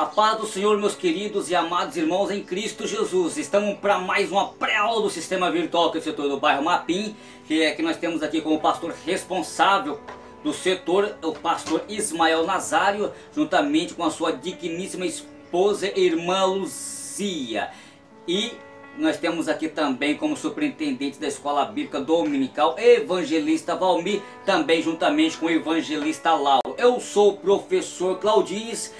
A paz do Senhor, meus queridos e amados irmãos em Cristo Jesus. Estamos para mais uma pré-aula do Sistema Virtual do setor do bairro Mapim, que nós temos aqui como pastor responsável do setor, o pastor Ismael Nazário, juntamente com a sua digníssima esposa e irmã Luzia. E nós temos aqui também como superintendente da Escola Bíblica Dominical, evangelista Valmir, também juntamente com o evangelista Lauro. Eu sou o professor Claudines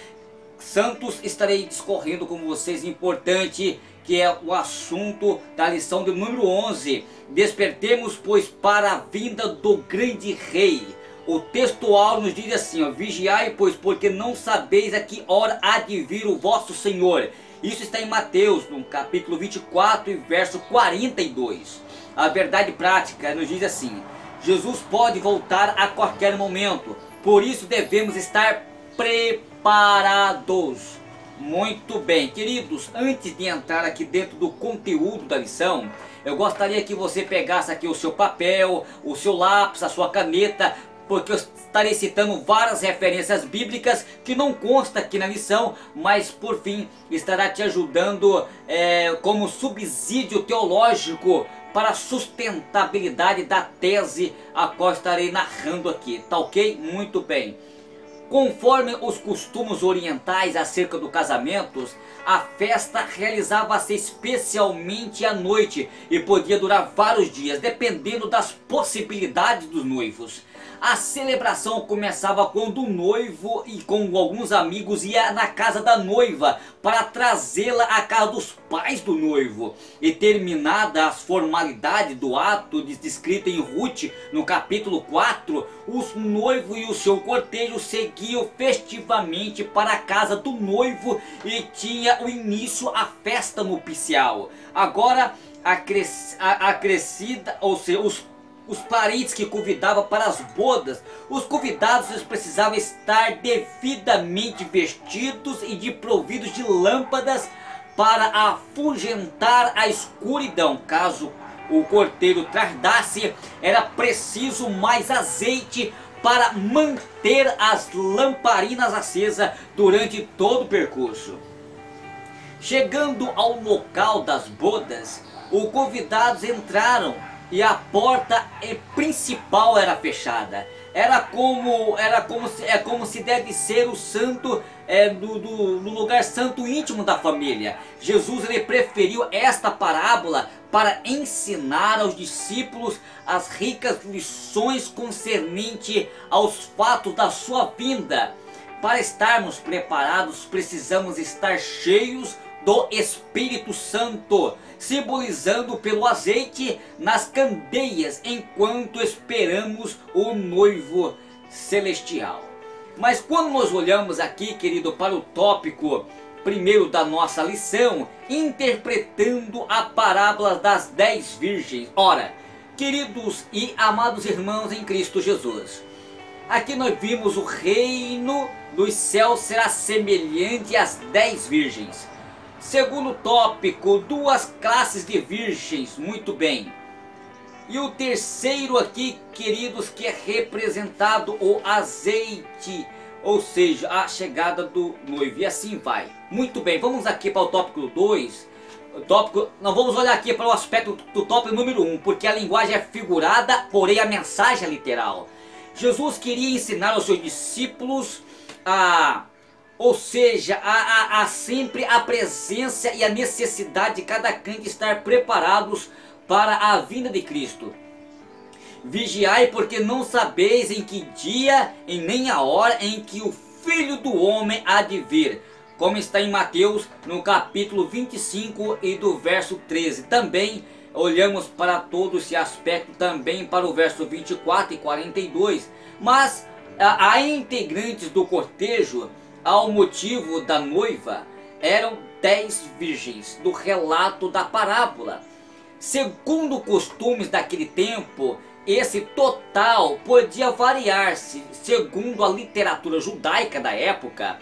Santos, estarei discorrendo com vocês importante, que é o assunto da lição de número 11. Despertemos, pois, para a vinda do grande rei. O textual nos diz assim, ó: vigiai, pois, porque não sabeis a que hora há de vir o vosso Senhor. Isso está em Mateus, no capítulo 24 e verso 42. A verdade prática nos diz assim: Jesus pode voltar a qualquer momento, por isso devemos estar preparados. Muito bem, queridos, antes de entrar aqui dentro do conteúdo da lição, eu gostaria que você pegasse aqui o seu papel, o seu lápis, a sua caneta, porque eu estarei citando várias referências bíblicas que não consta aqui na lição, mas por fim estará te ajudando como subsídio teológico para a sustentabilidade da tese a qual estarei narrando aqui, tá ok? Muito bem. Conforme os costumes orientais acerca do casamento, a festa realizava-se especialmente à noite e podia durar vários dias, dependendo das possibilidades dos noivos. A celebração começava quando o noivo e com alguns amigos ia na casa da noiva para trazê-la à casa dos pais do noivo. E terminada as formalidades do ato descrito em Ruth, no capítulo 4, os noivos e o seu cortejo seguiam festivamente para a casa do noivo e tinha o início a festa nupcial. Agora acrescida, ou seja, os parentes que convidavam para as bodas, os convidados eles precisavam estar devidamente vestidos e providos de lâmpadas para afugentar a escuridão. Caso o cortejo tardasse, era preciso mais azeite para manter as lamparinas acesas durante todo o percurso. Chegando ao local das bodas, os convidados entraram e a porta principal era fechada. Era como se deve ser o santo no lugar santo íntimo da família. Jesus ele preferiu esta parábola para ensinar aos discípulos as ricas lições concernentes aos fatos da sua vinda. Para estarmos preparados, precisamos estar cheios do Espírito Santo, simbolizando pelo azeite nas candeias, enquanto esperamos o noivo celestial. Mas quando nós olhamos aqui, querido, para o tópico primeiro da nossa lição, interpretando a parábola das 10 virgens. Ora, queridos e amados irmãos em Cristo Jesus, aqui nós vimos o reino dos céus será semelhante às 10 virgens. Segundo tópico, duas classes de virgens, muito bem. E o terceiro aqui, queridos, que é representado o azeite, ou seja, a chegada do noivo, e assim vai. Muito bem, vamos aqui para o tópico 2. Nós vamos olhar aqui para o aspecto do tópico número 1, porque a linguagem é figurada, porém a mensagem é literal. Jesus queria ensinar aos seus discípulos a sempre a presença e a necessidade de cada crente estar preparados para a vinda de Cristo. Vigiai, porque não sabeis em que dia e nem a hora em que o Filho do Homem há de vir. Como está em Mateus, no capítulo 25 e do verso 13. Também olhamos para todo esse aspecto também para o verso 24 e 42. Mas há integrantes do cortejo, ao motivo da noiva, eram 10 virgens do relato da parábola. Segundo costumes daquele tempo, esse total podia variar-se segundo a literatura judaica da época.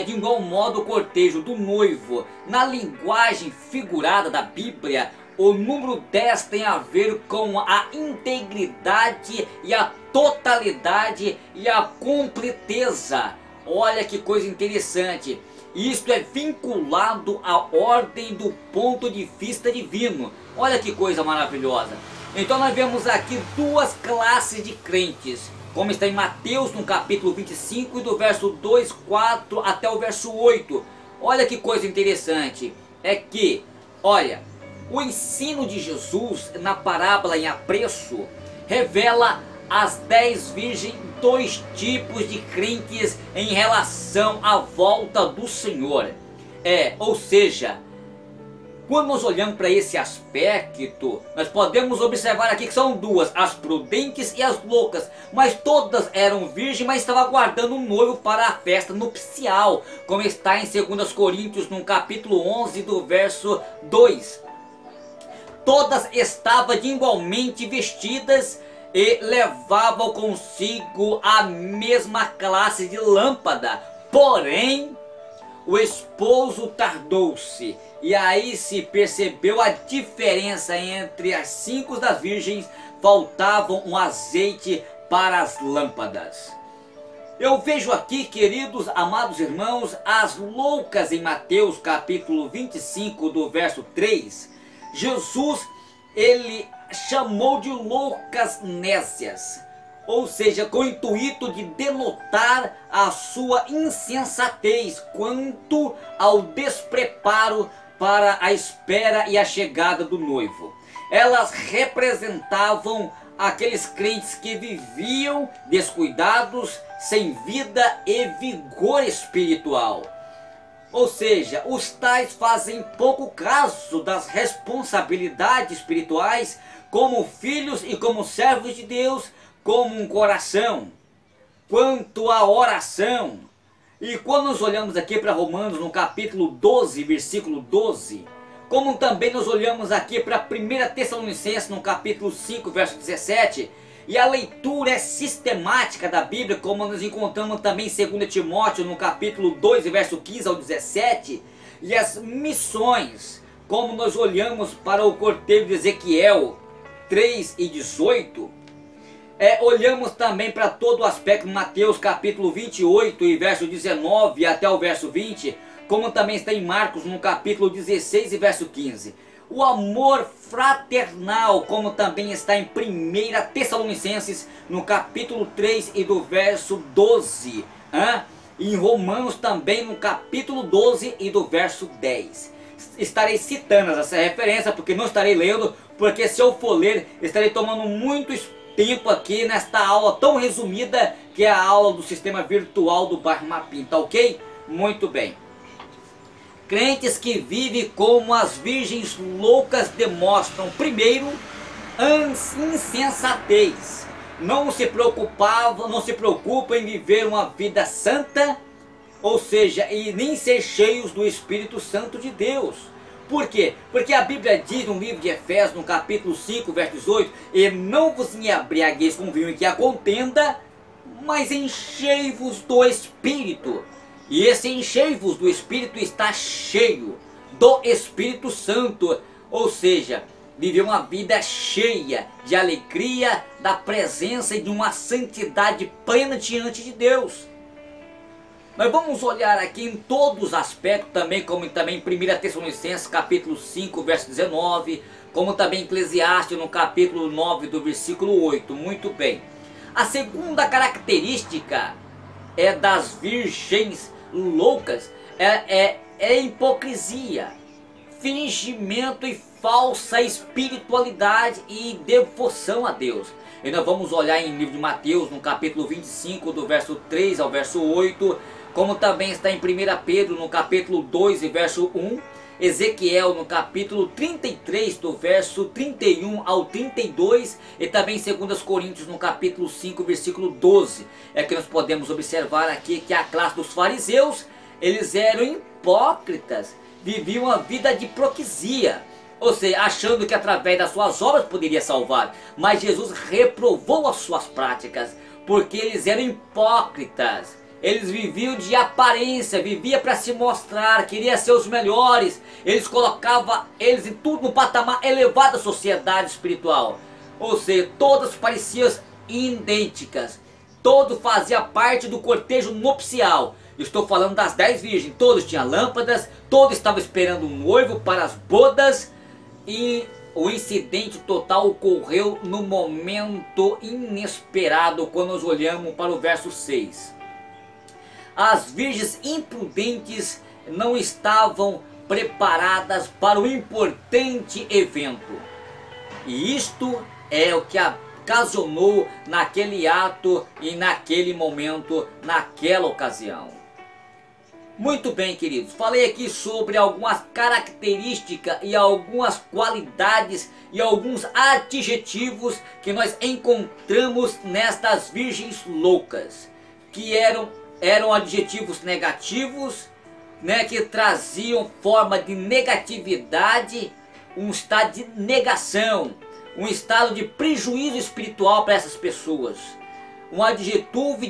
De igual modo, o cortejo do noivo, na linguagem figurada da Bíblia, o número 10 tem a ver com a integridade e a totalidade e a completeza Olha que coisa interessante. Isto é vinculado à ordem do ponto de vista divino. Olha que coisa maravilhosa. Então nós vemos aqui duas classes de crentes, como está em Mateus no capítulo 25 e do verso 2, 4 até o verso 8. Olha que coisa interessante. É que, olha, o ensino de Jesus na parábola em apreço revela as 10 virgens, dois tipos de crentes em relação à volta do Senhor. Ou seja, quando nós olhamos para esse aspecto, nós podemos observar aqui que são duas, as prudentes e as loucas, mas todas eram virgens, mas estavam aguardando um noivo para a festa nupcial, como está em 2 Coríntios, no capítulo 11, do verso 2. Todas estavam igualmente vestidas e levavam consigo a mesma classe de lâmpada, porém o esposo tardou-se, e aí se percebeu a diferença entre as 5 das virgens, faltavam um azeite para as lâmpadas. Eu vejo aqui, queridos, amados irmãos, as loucas em Mateus capítulo 25 do verso 3, Jesus, ele chamou de loucas nécias, ou seja, com o intuito de denotar a sua insensatez quanto ao despreparo para a espera e a chegada do noivo. Elas representavam aqueles crentes que viviam descuidados, sem vida e vigor espiritual. Ou seja, os tais fazem pouco caso das responsabilidades espirituais como filhos e como servos de Deus, como um coração, quanto à oração. E quando nós olhamos aqui para Romanos no capítulo 12, versículo 12, como também nós olhamos aqui para 1 Tessalonicenses no capítulo 5, verso 17, e a leitura é sistemática da Bíblia, como nós encontramos também em 2 Timóteo no capítulo 2, verso 15 ao 17, e as missões, como nós olhamos para o cortejo de Ezequiel 3 e 18, olhamos também para todo o aspecto de Mateus capítulo 28 e verso 19 até o verso 20, como também está em Marcos no capítulo 16 e verso 15. O amor fraternal, como também está em 1 Tessalonicenses no capítulo 3 e do verso 12. E em Romanos também no capítulo 12 e do verso 10. Estarei citando essa referência porque não estarei lendo, porque se eu for ler estarei tomando muito tempo aqui nesta aula tão resumida que é a aula do sistema virtual do bairro Mapim, tá ok? Muito bem. Crentes que vivem como as virgens loucas demonstram, primeiro, insensatez. Não se preocupam em viver uma vida santa, ou seja, e nem ser cheios do Espírito Santo de Deus. Por quê? Porque a Bíblia diz no livro de Efésios, no capítulo 5, verso 18, e não vos embriagueis com vinho em que há contenda, mas enchei-vos do Espírito. E esse enchei-vos do Espírito está cheio do Espírito Santo, ou seja, viver uma vida cheia de alegria, da presença e de uma santidade plena diante de Deus. Nós vamos olhar aqui em todos os aspectos também, como também em 1 Tessalonicenses capítulo 5, verso 19, como também em Eclesiastes no capítulo 9 do versículo 8, muito bem. A segunda característica das virgens loucas é hipocrisia, fingimento e falsa espiritualidade e devoção a Deus. E nós vamos olhar em livro de Mateus, no capítulo 25, do verso 3 ao verso 8, como também está em 1 Pedro, no capítulo 2 e verso 1, Ezequiel, no capítulo 33, do verso 31 ao 32, e também em 2 Coríntios, no capítulo 5, versículo 12. É que nós podemos observar aqui que a classe dos fariseus, eles eram hipócritas, viviam uma vida de hipocrisia, ou seja, achando que através das suas obras poderia salvar. Mas Jesus reprovou as suas práticas, porque eles eram hipócritas. Eles viviam de aparência, viviam para se mostrar, queriam ser os melhores. Eles colocavam eles em tudo no patamar elevado da sociedade espiritual. Ou seja, todas pareciam idênticas. todo fazia parte do cortejo nupcial. Estou falando das 10 virgens, todos tinham lâmpadas, todos estavam esperando um noivo para as bodas, e o incidente total ocorreu no momento inesperado quando nós olhamos para o verso 6. As virgens imprudentes não estavam preparadas para o importante evento. E isto é o que ocasionou naquele ato e naquele momento, naquela ocasião. Muito bem, queridos, falei aqui sobre algumas características e algumas qualidades e alguns adjetivos que nós encontramos nestas virgens loucas, que eram adjetivos negativos, né, que traziam forma de negatividade, um estado de negação, um estado de prejuízo espiritual para essas pessoas. Um adjetivo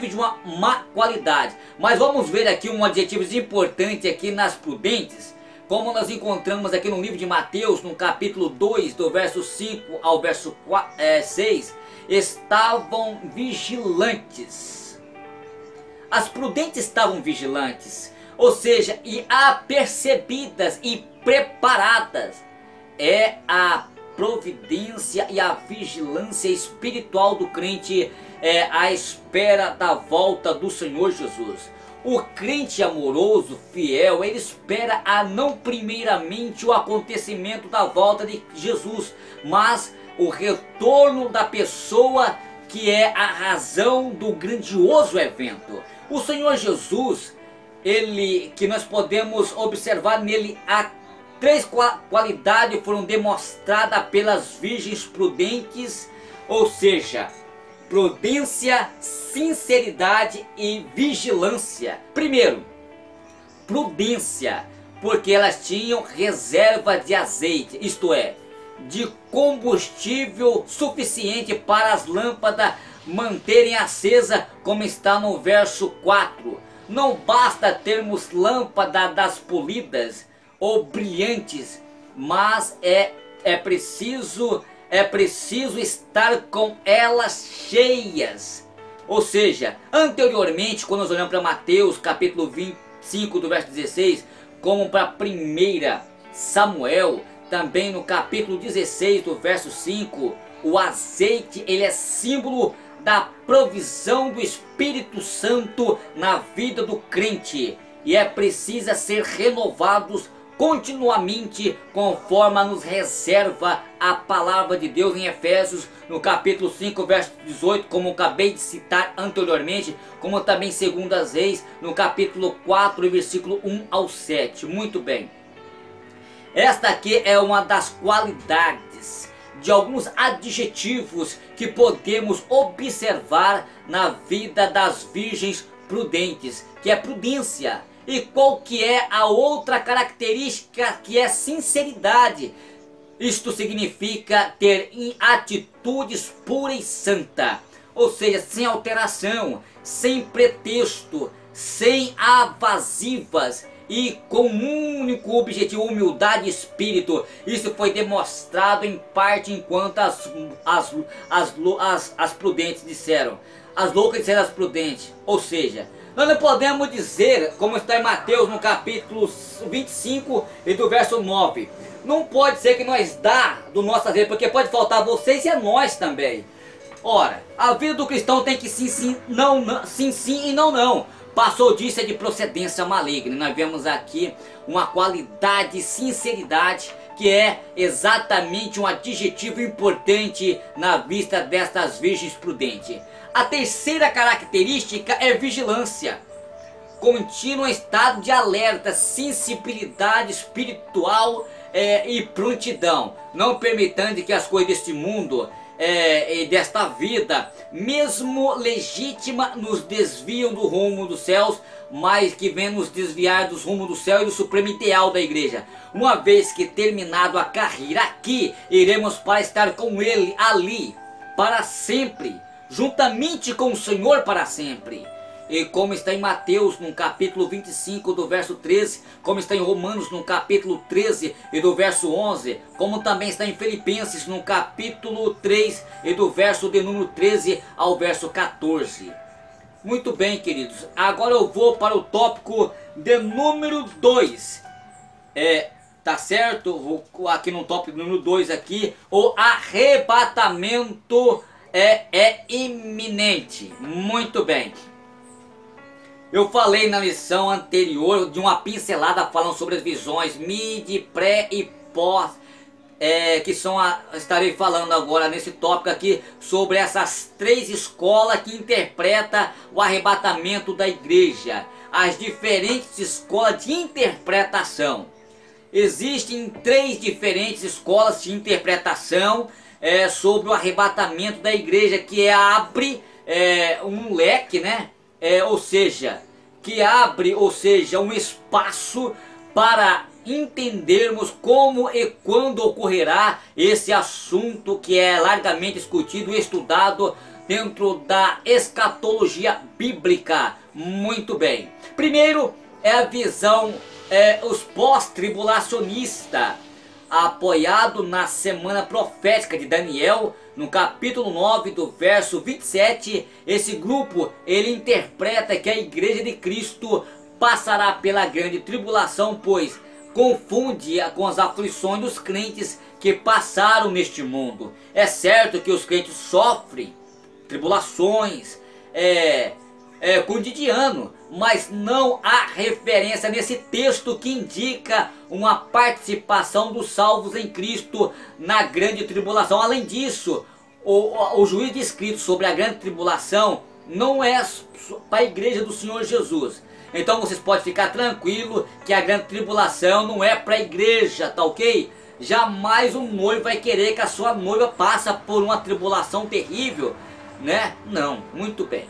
de uma má qualidade. Mas vamos ver aqui um adjetivo importante aqui nas prudentes, como nós encontramos aqui no livro de Mateus, no capítulo 2, do verso 5 ao verso 6, estavam vigilantes. As prudentes estavam vigilantes, ou seja, e apercebidas e preparadas. É a providência e a vigilância espiritual do crente à espera da volta do Senhor Jesus. O crente amoroso, fiel, ele espera não primeiramente o acontecimento da volta de Jesus, mas o retorno da pessoa que é a razão do grandioso evento. O Senhor Jesus, que nós podemos observar nele a três qualidades foram demonstradas pelas virgens prudentes, ou seja, prudência, sinceridade e vigilância. Primeiro, prudência, porque elas tinham reserva de azeite, isto é, de combustível suficiente para as lâmpadas manterem acesa, como está no verso 4. Não basta termos lâmpadas das polidas ou brilhantes, mas é preciso estar com elas cheias. Ou seja, anteriormente, quando nós olhamos para Mateus capítulo 25 do verso 16, como para 1 Samuel, também no capítulo 16 do verso 5, o azeite ele é símbolo da provisão do Espírito Santo na vida do crente, e precisa ser renovados continuamente, conforme nos reserva a palavra de Deus em Efésios, no capítulo 5, verso 18, como acabei de citar anteriormente, como também em 2 Reis, no capítulo 4, versículo 1 ao 7. Muito bem. Esta aqui é uma das qualidades, de alguns adjetivos que podemos observar na vida das virgens prudentes, que é prudência. E qual que é a outra característica, que é sinceridade? Isto significa ter atitudes pura e santa, ou seja, sem alteração, sem pretexto, sem evasivas e com um único objetivo, humildade e espírito. Isso foi demonstrado em parte enquanto as prudentes disseram. As loucas disseram às prudentes, ou seja, nós não podemos dizer, como está em Mateus no capítulo 25 e do verso 9, não pode ser que nós dá do nosso azeite, porque pode faltar a vocês e a nós também. Ora, a vida do cristão tem que sim, sim, não, não, sim, sim e não, não. Passou disso é de procedência maligna. Nós vemos aqui uma qualidade de sinceridade, que é exatamente um adjetivo importante na vista destas virgens prudentes. A terceira característica é vigilância. Contínuo estado de alerta, sensibilidade espiritual e prontidão. Não permitando que as coisas deste mundo e desta vida, mesmo legítima, nos desviam do rumo dos céus, mas que vem nos desviar dos rumos do céu e do supremo ideal da igreja. Uma vez que terminado a carreira aqui, iremos para estar com Ele ali, para sempre, juntamente com o Senhor para sempre. e como está em Mateus no capítulo 25 do verso 13, como está em Romanos no capítulo 13 e do verso 11, como também está em Filipenses no capítulo 3 e do verso de número 13 ao verso 14. Muito bem, queridos, agora eu vou para o tópico de número 2. Tá certo? Vou aqui no tópico número 2 aqui, o arrebatamento é iminente. Muito bem. Eu falei na lição anterior de uma pincelada falando sobre as visões mid, pré e pós, estarei falando agora nesse tópico aqui sobre essas 3 escolas que interpretam o arrebatamento da igreja, as diferentes escolas de interpretação. Existem 3 diferentes escolas de interpretação sobre o arrebatamento da igreja, que abre um leque, né? Que abre um espaço para entendermos como e quando ocorrerá esse assunto que é largamente discutido e estudado dentro da escatologia bíblica. Muito bem. Primeiro é a visão os pós-tribulacionistas, apoiado na semana profética de Daniel, no capítulo 9 do verso 27, esse grupo ele interpreta que a igreja de Cristo passará pela grande tribulação, pois confunde com as aflições dos crentes que passaram neste mundo. É certo que os crentes sofrem tribulações cotidiano, mas não há referência nesse texto que indica uma participação dos salvos em Cristo na grande tribulação. Além disso, o juízo descrito sobre a grande tribulação não é para a igreja do Senhor Jesus. Então vocês podem ficar tranquilo que a grande tribulação não é para a igreja, tá ok? Jamais um noivo vai querer que a sua noiva passe por uma tribulação terrível, né? Não, muito bem.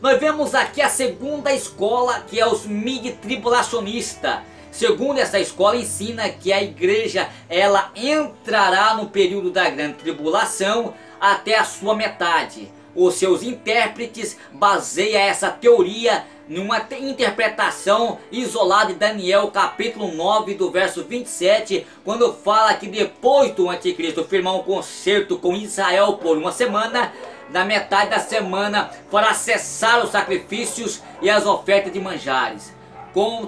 Nós vemos aqui a segunda escola, que é os mid-tribulacionistas. Segundo essa escola ensina que a igreja ela entrará no período da grande tribulação até a sua metade. Os seus intérpretes baseiam essa teoria numa interpretação isolada de Daniel capítulo 9 do verso 27, quando fala que depois do anticristo firmar um concerto com Israel por uma semana, na metade da semana para cessar os sacrifícios e as ofertas de manjares.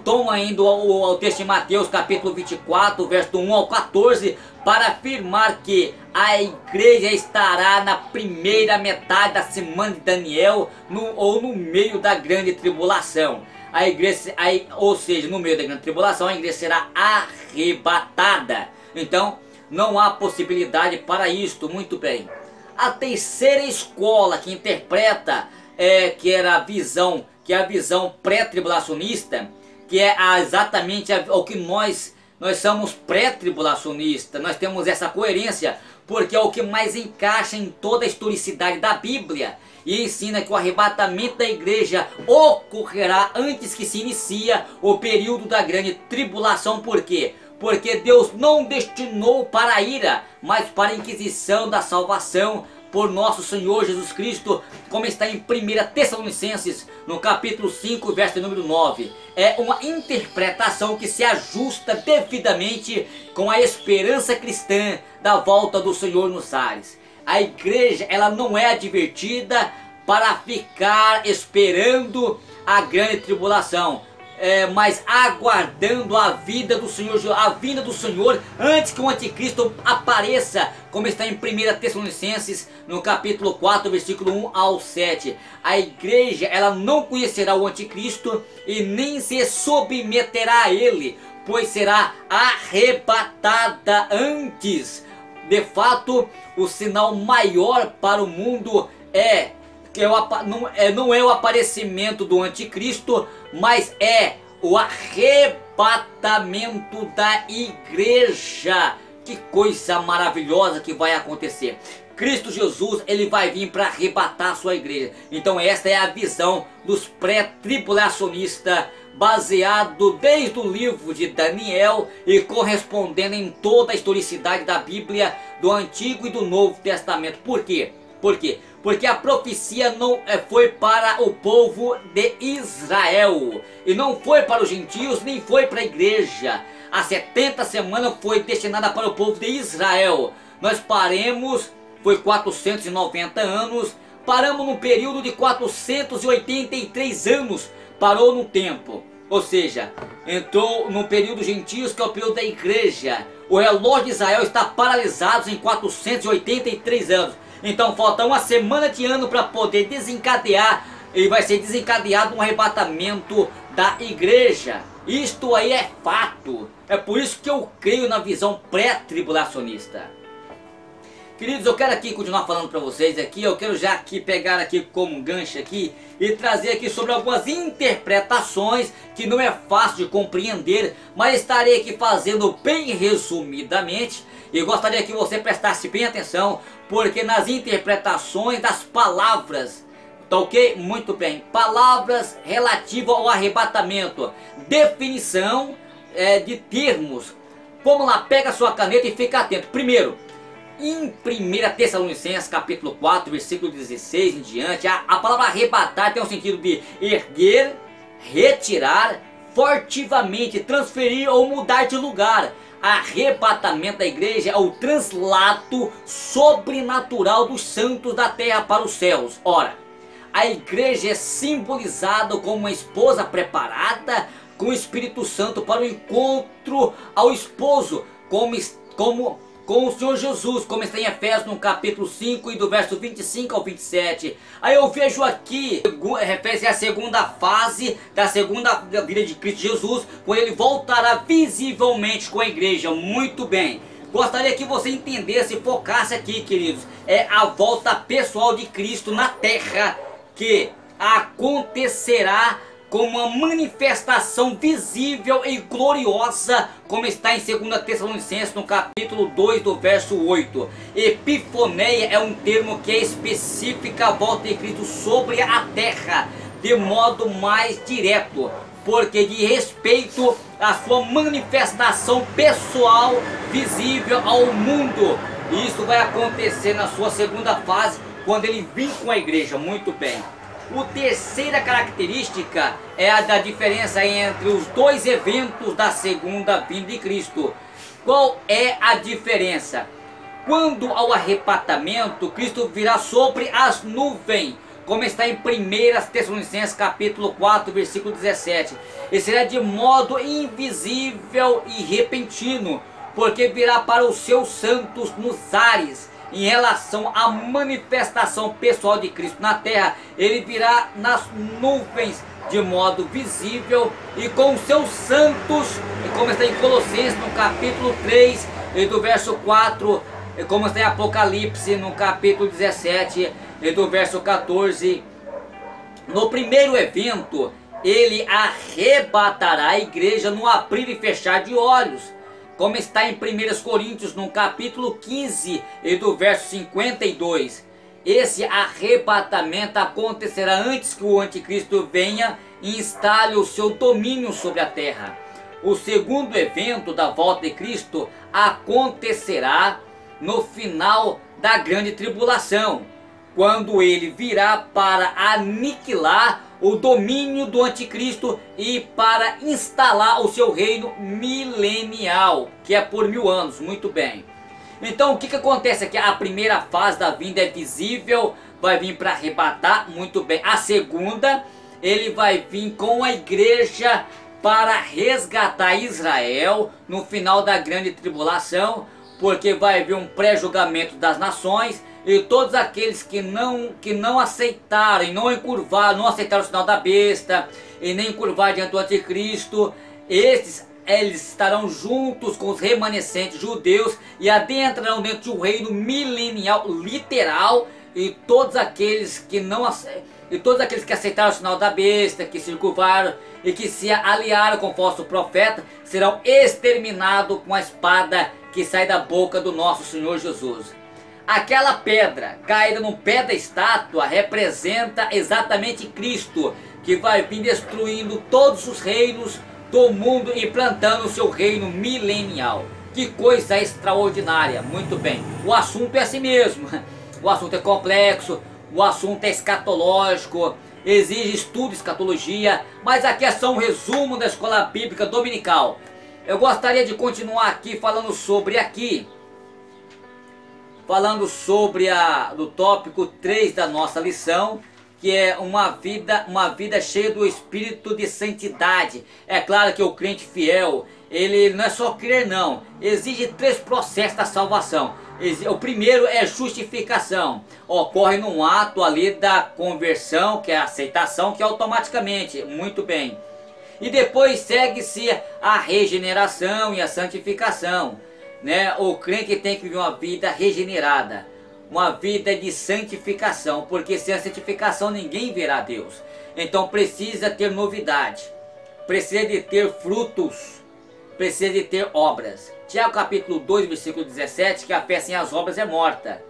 Toma ainda o texto de Mateus capítulo 24, verso 1 ao 14, para afirmar que a igreja estará na primeira metade da semana de Daniel, ou no meio da grande tribulação. A igreja, ou seja, no meio da grande tribulação, a igreja será arrebatada. Então, não há possibilidade para isto. Muito bem. A terceira escola que interpreta que é a visão pré-tribulacionista, que é exatamente o que nós somos pré-tribulacionistas. Nós temos essa coerência porque é o que mais encaixa em toda a historicidade da Bíblia e ensina que o arrebatamento da igreja ocorrerá antes que se inicia o período da grande tribulação. Por quê? Porque Deus não destinou para a ira, mas para a inquisição da salvação por nosso Senhor Jesus Cristo, como está em 1 Tessalonicenses, no capítulo 5, verso número 9. É uma interpretação que se ajusta devidamente com a esperança cristã da volta do Senhor nos ares. A igreja ela não é advertida para ficar esperando a grande tribulação, mas aguardando a vinda do Senhor antes que o anticristo apareça, como está em 1 Tessalonicenses, no capítulo 4, versículo 1 ao 7. A igreja ela não conhecerá o anticristo e nem se submeterá a ele, pois será arrebatada antes. De fato, o sinal maior para o mundo não é o aparecimento do anticristo, mas é o arrebatamento da igreja. Que coisa maravilhosa que vai acontecer. Cristo Jesus, ele vai vir para arrebatar a sua igreja. Então esta é a visão dos pré-tribulacionistas, baseado desde o livro de Daniel e correspondendo em toda a historicidade da Bíblia, do Antigo e do Novo Testamento. Por quê? Por quê? Porque a profecia não foi para o povo de Israel, e não foi para os gentios, nem foi para a igreja. A 70 semanas foi destinada para o povo de Israel. Nós paramos, foi 490 anos, paramos num período de 483 anos, parou no tempo. Ou seja, entrou no período gentios, que é o período da igreja. O relógio de Israel está paralisado em 483 anos. Então falta uma semana de ano para poder desencadear, e vai ser desencadeado um arrebatamento da igreja. Isto aí é fato. É por isso que eu creio na visão pré-tribulacionista. Queridos, eu quero aqui continuar falando para vocês aqui. Eu quero já aqui pegar aqui como um gancho aqui e trazer aqui sobre algumas interpretações que não é fácil de compreender, mas estarei aqui fazendo bem resumidamente, e gostaria que você prestasse bem atenção, porque nas interpretações das palavras, tá ok? Muito bem, palavras relativas ao arrebatamento, definição de termos. Vamos lá, pega a sua caneta e fica atento. Primeiro, em 1 Tessalonicenses capítulo 4, versículo 16 em diante, a palavra arrebatar tem o sentido de erguer, retirar, fortivamente, transferir ou mudar de lugar. Arrebatamento da igreja é o translato sobrenatural dos santos da terra para os céus. Ora, a igreja é simbolizada como uma esposa preparada com o Espírito Santo para o encontro ao esposo, com o Senhor Jesus, como está em Efésios no capítulo 5 e do verso 25 ao 27. Aí eu vejo aqui, refere-se à segunda fase da segunda vida de Cristo Jesus, quando ele voltará visivelmente com a igreja. Muito bem. Gostaria que você entendesse e focasse aqui, queridos. É a volta pessoal de Cristo na terra, que acontecerá como uma manifestação visível e gloriosa, como está em 2 Tessalonicenses no capítulo 2 do verso 8. Epifoneia é um termo que é específica à volta de Cristo sobre a terra, de modo mais direto, porque de respeito à sua manifestação pessoal visível ao mundo. Isso vai acontecer na sua segunda fase, quando ele vir com a igreja. Muito bem. A terceira característica é a da diferença entre os dois eventos da segunda vinda de Cristo. Qual é a diferença? Quando ao arrebatamento, Cristo virá sobre as nuvens, como está em 1 Tessalonicenses capítulo 4, versículo 17. E será de modo invisível e repentino, porque virá para os seus santos nos ares. Em relação à manifestação pessoal de Cristo na terra, ele virá nas nuvens de modo visível e com os seus santos, como está em Colossenses no capítulo 3 e do verso 4, e como está em Apocalipse no capítulo 17 e do verso 14. No primeiro evento, ele arrebatará a igreja no abrir e fechar de olhos, como está em 1 Coríntios no capítulo 15 e do verso 52. Esse arrebatamento acontecerá antes que o anticristo venha e instale o seu domínio sobre a terra. O segundo evento da volta de Cristo acontecerá no final da grande tribulação, quando ele virá para aniquilar o domínio do anticristo e para instalar o seu reino milenial, que é por 1000 anos. Muito bem. Então o que acontece aqui? A primeira fase da vinda é visível, vai vir para arrebatar. Muito bem. A segunda, ele vai vir com a igreja para resgatar Israel no final da grande tribulação, porque vai vir um pré-julgamento das nações. E todos aqueles que não aceitaram, não encurvaram, não aceitaram o sinal da besta, e nem encurvaram diante do anticristo, eles estarão juntos com os remanescentes judeus e adentrarão dentro de um reino milenial literal. E todos aqueles que aceitaram o sinal da besta, que se encurvaram e que se aliaram com o falso profeta, serão exterminados com a espada que sai da boca do nosso Senhor Jesus. Aquela pedra caída no pé da estátua representa exatamente Cristo, que vai vir destruindo todos os reinos do mundo e plantando o seu reino milenial. Que coisa extraordinária. Muito bem, o assunto é assim mesmo. o assunto é complexo, o assunto é escatológico, exige estudo de escatologia, mas aqui é só um resumo da escola bíblica dominical. Eu gostaria de continuar aqui falando sobre do tópico 3 da nossa lição, que é uma vida cheia do espírito de santidade. É claro que o crente fiel, ele não é só crer não, exige 3 processos da salvação. O primeiro é justificação, ocorre num ato ali da conversão, que é a aceitação, que é automaticamente, muito bem. E depois segue-se a regeneração e a santificação, né? O crente tem que viver uma vida regenerada, uma vida de santificação, porque sem a santificação ninguém verá Deus. Então precisa ter novidade, precisa de ter frutos, precisa de ter obras. Tiago capítulo 2, versículo 17, que a fé sem as obras é morta.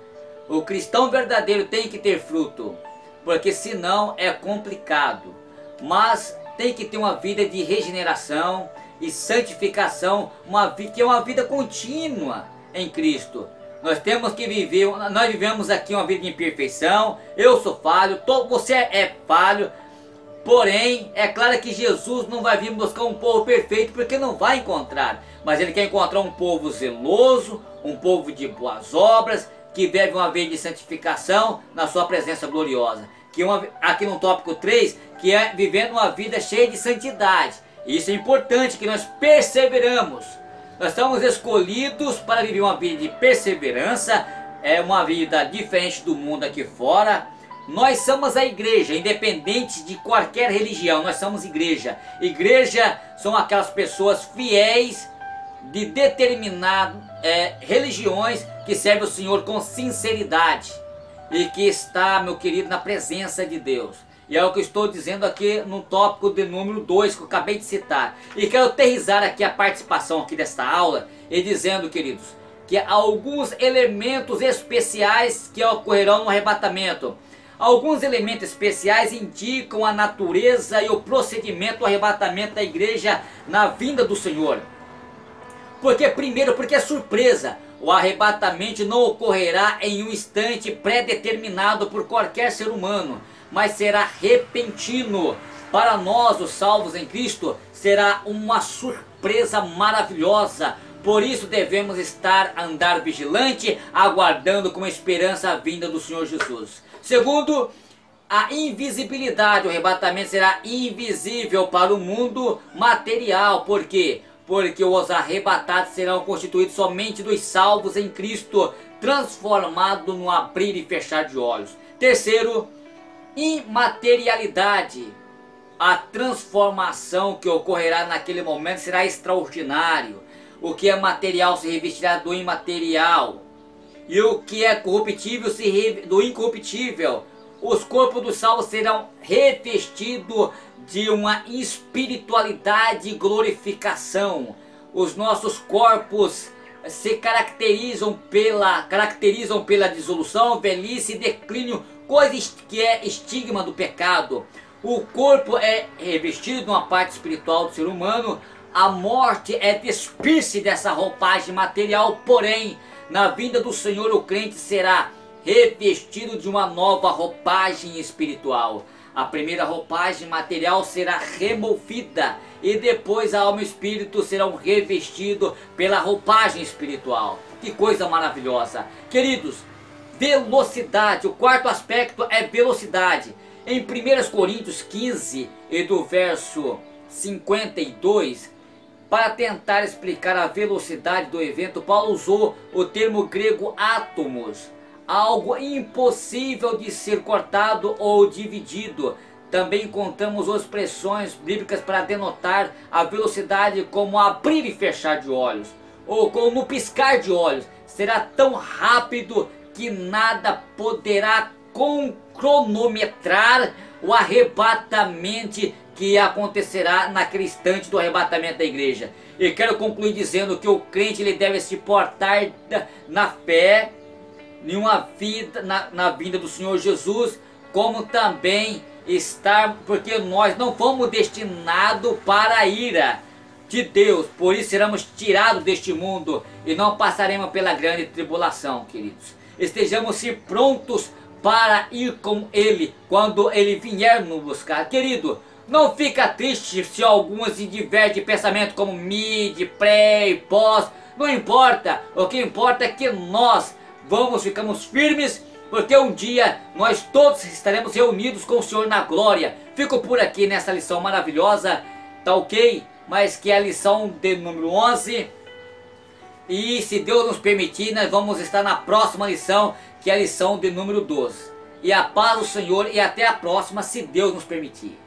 O cristão verdadeiro tem que ter fruto, porque senão é complicado. Mas tem que ter uma vida de regeneração e santificação, que é uma vida contínua em Cristo. Nós temos que viver, nós vivemos aqui uma vida de imperfeição. Eu sou falho, você é falho. Porém, é claro que Jesus não vai vir buscar um povo perfeito, porque não vai encontrar. Mas Ele quer encontrar um povo zeloso, um povo de boas obras, que vive uma vida de santificação na sua presença gloriosa. Aqui no tópico 3, que é vivendo uma vida cheia de santidade. Isso é importante, que nós perseveramos. Nós estamos escolhidos para viver uma vida de perseverança, é uma vida diferente do mundo aqui fora. Nós somos a igreja, independente de qualquer religião, nós somos igreja. Igreja são aquelas pessoas fiéis de determinadas religiões que servem o Senhor com sinceridade e que está, meu querido, na presença de Deus. E é o que eu estou dizendo aqui no tópico de número 2 que eu acabei de citar. E quero aterrissar aqui a participação aqui desta aula e dizendo, queridos, que há alguns elementos especiais que ocorrerão no arrebatamento. Alguns elementos especiais indicam a natureza e o procedimento do arrebatamento da igreja na vinda do Senhor. Porque é surpresa. O arrebatamento não ocorrerá em um instante pré-determinado por qualquer ser humano, mas será repentino. Para nós, os salvos em Cristo, será uma surpresa maravilhosa. Por isso devemos andar vigilante, aguardando com esperança a vinda do Senhor Jesus. Segundo, a invisibilidade. O arrebatamento será invisível para o mundo material. Por quê? Porque os arrebatados serão constituídos somente dos salvos em Cristo, transformados no abrir e fechar de olhos. Terceiro, imaterialidade. A transformação que ocorrerá naquele momento será extraordinário. O que é material se revestirá do imaterial, e o que é corruptível do incorruptível. Os corpos dos salvos serão revestidos de uma espiritualidade e glorificação. Os nossos corpos se caracterizam pela dissolução, velhice e declínio, coisa que é estigma do pecado. O corpo é revestido de uma parte espiritual do ser humano. A morte é despir-se dessa roupagem material, porém, na vinda do Senhor o crente será revestido de uma nova roupagem espiritual. A primeira roupagem material será removida e depois a alma e o espírito serão revestidos pela roupagem espiritual. Que coisa maravilhosa! Queridos, velocidade, o quarto aspecto é velocidade. Em 1 Coríntios 15 e do verso 52, para tentar explicar a velocidade do evento, Paulo usou o termo grego átomos, algo impossível de ser cortado ou dividido. Também encontramos expressões bíblicas para denotar a velocidade como abrir e fechar de olhos, ou como no piscar de olhos. Será tão rápido que nada poderá cronometrar o arrebatamento que acontecerá naquele instante do arrebatamento da igreja. E quero concluir dizendo que o crente ele deve se portar na fé, em uma vida na vinda do Senhor Jesus, como também estar, porque nós não fomos destinados para a ira de Deus, por isso seremos tirados deste mundo e não passaremos pela grande tribulação, queridos. estejamos prontos para ir com Ele quando Ele vier nos buscar. Querido, não fica triste se alguns divergem de pensamento como mid, pré, pós, não importa. O que importa é que nós ficamos firmes, porque um dia nós todos estaremos reunidos com o Senhor na glória. Fico por aqui nessa lição maravilhosa, tá ok? Mas que é a lição de número 11. E se Deus nos permitir, nós vamos estar na próxima lição, que é a lição de número 12. E a paz do Senhor e até a próxima, se Deus nos permitir.